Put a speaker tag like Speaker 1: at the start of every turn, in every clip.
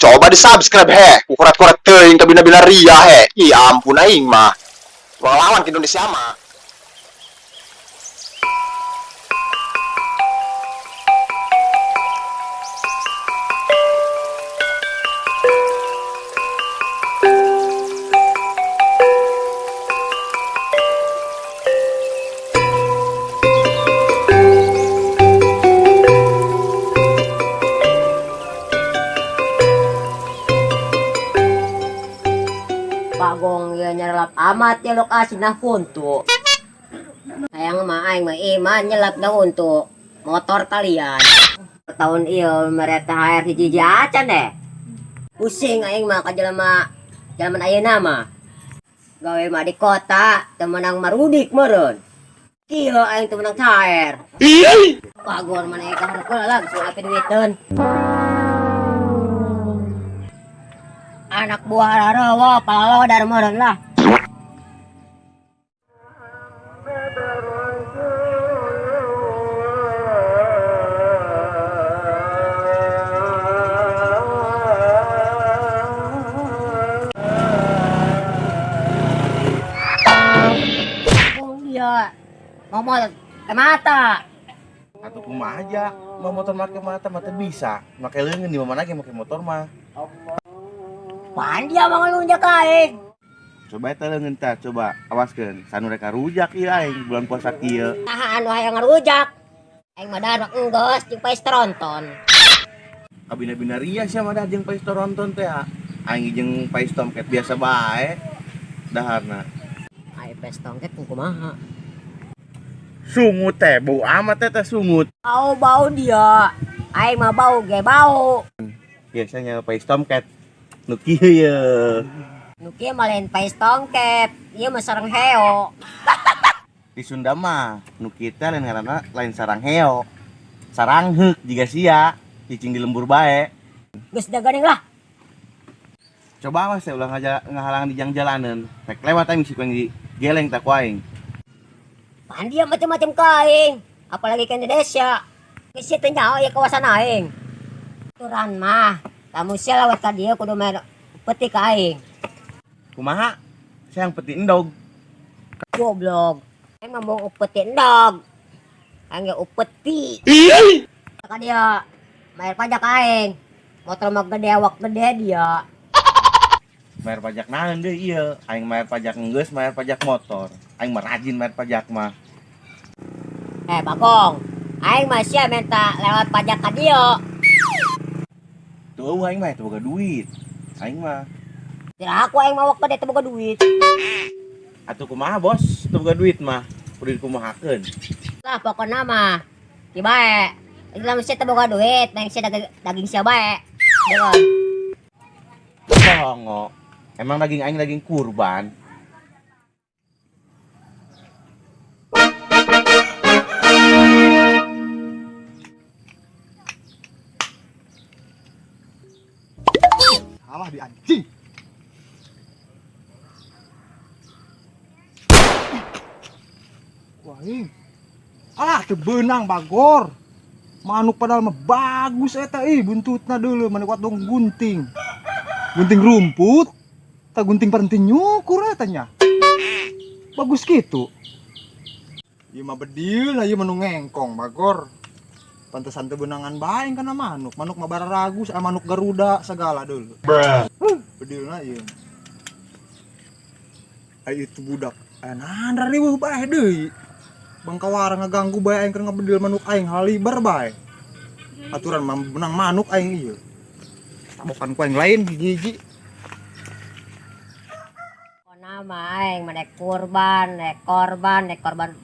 Speaker 1: coba di-subscribe he. Kukurat-kurat teuing ke bina-bina ria he. Ih ampun aing mah. Lawan ke Indonesia mah.
Speaker 2: Bagong ya nyelap amat ya lokasi nah untuk sayang mah aing mah iman nyelap dah untuk motor kalian tahun iya mereka air hiji acan deh pusing aing mah ka jelema jaman ayeuna mah gawe mah di kota temenang marudik meureun kieu aing teu menang cair bagor mana ka hareupeul langsung ape duiteun anak buah rarawa palalo dar meureun lah. Dia ngomong ke mata
Speaker 3: Atau kumaha aja mau motor make mata bisa make leungeun di mana lagi make motor mah
Speaker 2: pan dia mah ngelunjak aing
Speaker 3: coba eta leungeun tah coba awaskeun sanu reka rujak ieu aing bulan puasa kieu
Speaker 2: tahan anu hayang ngarujak aing mah dadak enggeus jeung paes tronton
Speaker 3: kabina-bina ria sia mah dah jeung paes toronton teh aing jeung paes tomcat biasa bae daharna
Speaker 2: ai paes tongket kumaha
Speaker 3: sungut teh bau amat teh sungut
Speaker 2: bau dia aing mah bau ge bau
Speaker 3: biasanya paes tomcat nu kieu ye
Speaker 2: nu kieu mah lain paes tongket ieu mah sareng heo
Speaker 3: di Sunda mah nu kita lain ngaranna lain sarang heo sarang heuk jiga sia cicing di lembur bae
Speaker 2: geus da geuning lah
Speaker 3: coba awas teh ulah ngahalang di jang jalanan rek lewat aing sikuing di geleng tak ku aing
Speaker 2: pan dia macam-macam ka aing apalagi ke Indonesia geus teu nyaho ya kawasan aing turan mah kamu sia lawat ka dieu kudu main peti ka aing
Speaker 3: kumaha sayang peti endog
Speaker 2: goblok aing mah mau upeti endog aing ge upeti ka dia bayar pajak aing motor mah gede awak gede dia
Speaker 3: bayar pajak naon deui ieu aing bayar pajak geus bayar pajak motor aing mah rajin bayar pajak mah
Speaker 2: Bagong aing mah sia minta lewat pajak ka dia
Speaker 3: tuh aing mah teu boga duit aing mah
Speaker 2: tira aku aing mah awak gede teu boga duit
Speaker 3: atuh kumaha bos teu boga duit mah kudu dikumahakeun
Speaker 2: lah pokona mah ki bae Islam sia teu boga duit nang sia daging sia bae deun
Speaker 3: songo emang daging aing daging kurban
Speaker 4: salah di anjing. Wah ini. Alah tebenang bagor. Manuk padahal mah bagus eta buntutna deuleu manuk dong gunting. Gunting rumput. Tak gunting parenti nyukur eta nya. Bagus gitu. Ieu mah bedil ieu mah nu ngengkong bagor. Pantesan teu beunangan bae kana manuk. Manuk mah bararagus, manuk Garuda segala deuleu. Bedilna ieu. Ai itu budak. Nanda riweuh bae deui. Bangkawara ngaganggu bae aing keur ngabedil manuk aing halibar bae. Aturan mah benang manuk aing ieu. Tabokan ku aing lain hiji-hiji.
Speaker 2: pokona mah aing mah nek korban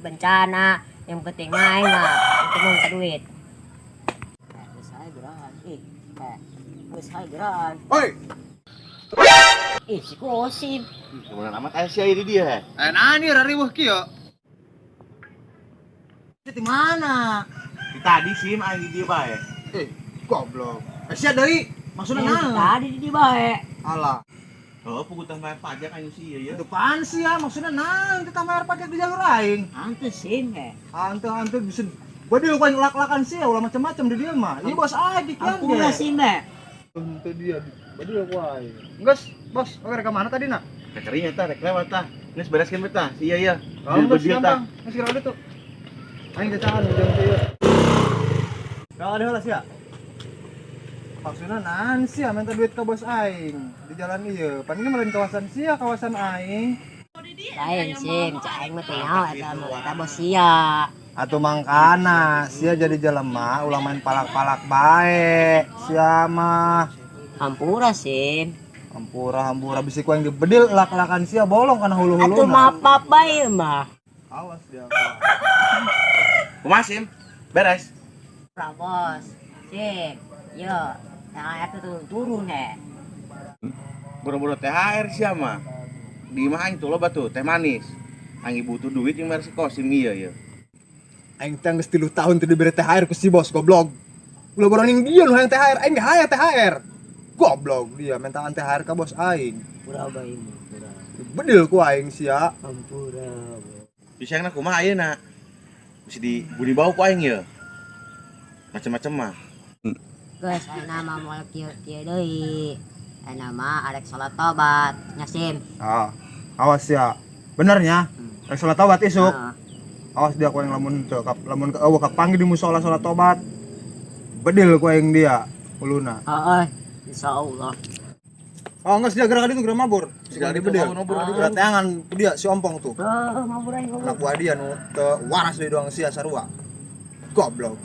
Speaker 2: bencana yang penting mah aing mah penting mah duit geus hae geran
Speaker 4: Oi,
Speaker 2: si Kosim
Speaker 3: kemudian amat aya sia di dia
Speaker 4: nani rariweuh kieu? Di mana?
Speaker 3: di tadi sim aing di dia bae
Speaker 4: Goblok. Sia deui, maksudna naon?
Speaker 2: tadi di bae
Speaker 4: Alah,
Speaker 3: oh pugutang bayar pajak aing si ieu ya
Speaker 4: depan sih ya, maksudnya naon kita bayar pajak di jalur aing.
Speaker 2: hantu sim
Speaker 4: Hantu bisa bedil ku aing lak-lakan sih ulah macam-macam di dieu mah. Ieu bos aing dikian
Speaker 2: aku
Speaker 4: ge.
Speaker 2: sim
Speaker 4: Untuk dia, badul aku aing. Enggak, bos, oke rek mana tadi nak?
Speaker 3: Kekerinya tah, rek lewat tah. Geus bereskeun betah. Sia ya.
Speaker 4: Enggak gampang, masih rada tuh. Aing kecahan jeung ieu. Kalau ada heula sia. Maksudna naon sia minta duit ke bos aing di jalan ieu. Pan ieu meureun kawasan sia, kawasan aing.
Speaker 2: Lain sim, cai mah teh nyaho eta bos sia.
Speaker 4: Atuh mangkana, sia jadi jelema ulang main palak-palak bae. Sia mah
Speaker 2: Hampura sim.
Speaker 4: hampura bisi ku yang dibedil lak-lakan sia bolong kana hulu-huluna.
Speaker 2: Atuh maaf bae mah.
Speaker 4: Awas dia.
Speaker 3: Kumaha Sim? Beres.
Speaker 2: Pra bos. Sim. Yo, THR tuh turun he.
Speaker 3: Buru-buru THR sia mah. Di mah aing tuh loba tuh teh manis. Aing butuh duit jeung merek kosim ieu ya.
Speaker 4: Aing teh geus 3 tahun teu dibere THR ku si bos goblok. Ulah boroning dia nu hayang THR, aing ge hayang THR. Goblok dia minta THR ka bos aing.
Speaker 2: Pura bae mah, pura.
Speaker 4: Bedil ku aing sia.
Speaker 2: Hampura.
Speaker 3: Bisangna kumaha ayeuna? Mesti dibudi bau ku aing ya. Macem-macem mah.
Speaker 2: Geus ayeuna mah moal kieu-kieu deui. Ayeuna mah arek salat tobat, nya sim.
Speaker 4: Ah, awas ya. Bener nya. Rek salat tobat isuk.
Speaker 2: Heeh.
Speaker 4: Awas dia ku yang lamun eueuh kapanggih di musola salat tobat. Bedil ku aing dia uluna.
Speaker 2: Heeh. Insyaallah.
Speaker 4: Oh, geus dia gerak itu gerak mabur.
Speaker 3: Siga di
Speaker 4: bedil.
Speaker 3: mabur
Speaker 4: Berat tangan dia si ompong tuh.
Speaker 2: Heeh, mabur aing
Speaker 4: Anak buah dia nu teu waras deui doang sia sarua. Goblok.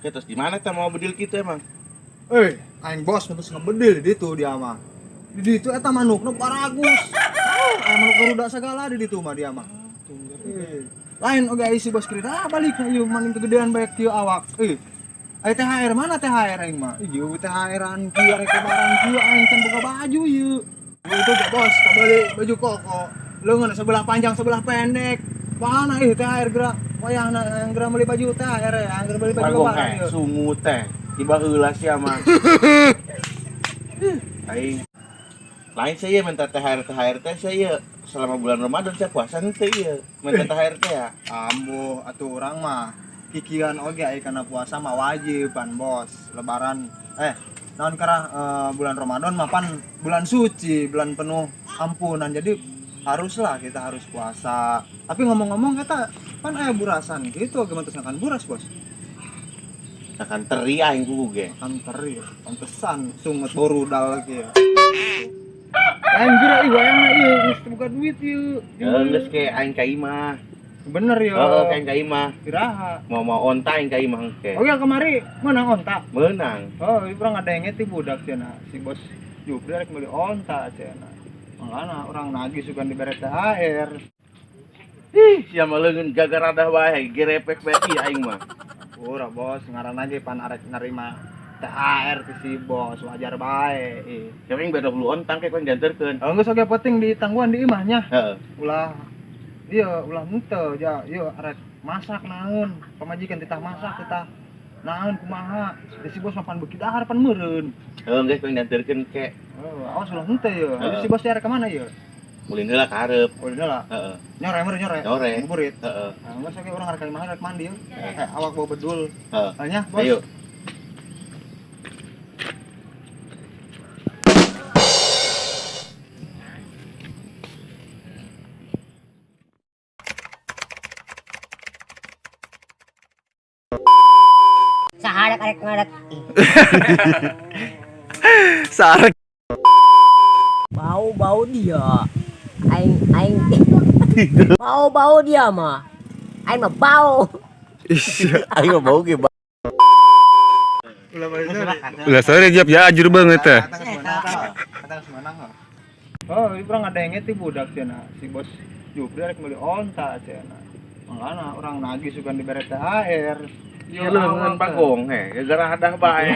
Speaker 3: Ya terus di mana teh mau bedil kitu emang?
Speaker 4: Aing bos terus ngebedil di ditu dia mah. Di ditu eta manukna paragus. Aya manuk garuda sagala di ditu mah dia mah. Lain oge isi bos krida balik ka ieu maning kegedean bae kieu awak. Aya THR mana THR aing mah? Ieu THR-an kieu rek barang kieu aing can boga baju ieu. Itu ge bos, kabeli baju koko. Leungeun sebelah panjang sebelah pendek. Mana THR gerak wayahna yang gerak beli baju THR ya, gerak beli baju
Speaker 3: Bagong
Speaker 4: barang ieu.
Speaker 3: sungu teh. Tiba heula sia mah. Aing lain saya minta THR teh saya selama bulan Ramadan saya puasa teh ieu. Minta THR teh ya.
Speaker 4: Ambuh atuh urang mah kikian oge aya kana puasa mah wajib pan bos. Lebaran naon karah bulan Ramadan mah pan bulan suci, bulan penuh ampunan. Jadi haruslah kita harus puasa. Tapi ngomong-ngomong eta pan aya burasan gitu gimana terus makan buras bos.
Speaker 3: Akan teri aing kuku ge.
Speaker 4: Kan teri pantesan sungut borudal ge. Anjir ieu wayangna ieu geus buka duit ieu.
Speaker 3: Geus ke aing ka imah.
Speaker 4: Bener ya.
Speaker 3: Heeh, ka aing ka imah.
Speaker 4: Iraha.
Speaker 3: Mau onta aing ka imah engke.
Speaker 4: Oke kemari menang onta.
Speaker 3: Meunang.
Speaker 4: Oh, ieu pernah ngadenge ti budak cenah. Si bos Jupri rek meuli onta cenah. Mangana urang nagih sugan dibere THR.
Speaker 3: Ih, sia mah leungeun gagaradah wae gerepek bae ieu aing mah.
Speaker 4: Ora bos, ngaranna ge pan arek narima THR ti si bos wajar bae.
Speaker 3: Keping beda dulu ontang ke koeng dianterkeun.
Speaker 4: Oh, geus oge penting di tangguhan di imahnya.
Speaker 3: Heeh.
Speaker 4: Ulah ulah henteu ja, ieu arek masak naon, pamajikan titah masak titah naon kumaha. Si bos mah pan beuki dahar pan meureun.
Speaker 3: Heeh, geus koeng dianterkeun ke.
Speaker 4: Oh, awas ulah henteu ieu. Si bos arek ka mana ieu?
Speaker 3: Mulin heula ka hareup.
Speaker 4: Ulin heula.
Speaker 3: Heeh.
Speaker 4: Nyore nyore.
Speaker 3: Nyore.
Speaker 4: Nguburit.
Speaker 3: Heeh.
Speaker 4: Nah, geus oge urang arek ka imah rek mandi ieu. Awak bawa bedul.
Speaker 3: Heeh.
Speaker 4: Nya, bos.
Speaker 3: Ayo.
Speaker 2: Saharek arek ngarek.
Speaker 4: Sarek.
Speaker 2: Bau dia. Aing bau dia mah. Aing mah bau.
Speaker 3: Aing mah bau ge.
Speaker 5: Ulah sore jiap ya ajur banget teh.
Speaker 4: Oh, ieu urang ngadenge ti budak cenah. Si bos Jupri rek meuli onta cenah. Mangana urang nagih sugan dibere THR.
Speaker 3: Ieu leungeun bagong he, gara-gara hadah bae.